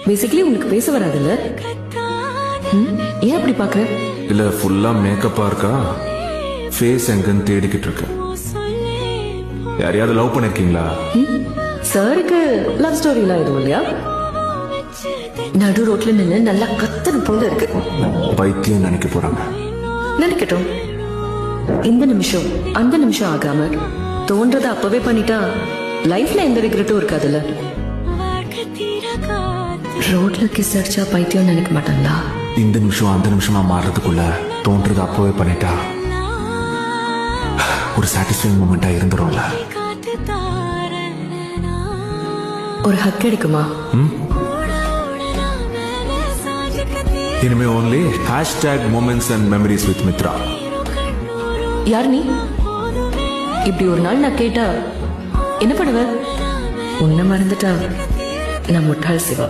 Basically உனக்கு பேச வராதுல்ல? ஏன் அப்படி பாக்குற? இல்ல ஃபுல்லா மேக்கப்பா இருக்கா, ஃபேஸ் எங்கன்னு தேடிக்கிட்டு இருக்கேன். யாரையாவது லவ் பண்ணிருக்கீங்களா? சாருக்கு லவ் ஸ்டோரி எல்லாம் எதுவும் இல்லையா? நடு ரோட்ல நின்று நல்லா கத்தன போல இருக்கு. பைத்தியம் நினைக்க போறாங்க. நினைக்கட்டும். இந்த நிமிஷம் அந்த நிமிஷம் ஆகாம தோன்றதை அப்பவே பண்ணிட்டா லைஃப்ல எந்த ரிக்ரெட்டும் இருக்காதுல்ல. ரோட்ல கிஸ் அடிச்சா பைத்தியம் நினைக்க மாட்டாங்களா? இந்த நிமிஷம் அந்த நிமிஷமா மாறுறதுக்குள்ள தோன்றது அப்பவே பண்ணிட்டா ஒரு சாட்டிஸ்ஃபைங் மூமெண்டா இருந்துரும்ல. ஒரு ஹக் கிடைக்குமா? இனிமே only #moments and memories with Mitra. யார் நீ? இப்படி ஒரு நாள் நான் கேட்டா என்ன பண்ணுவ? உன்னை மறந்துட்டா நான் முட்டாள் சிவா.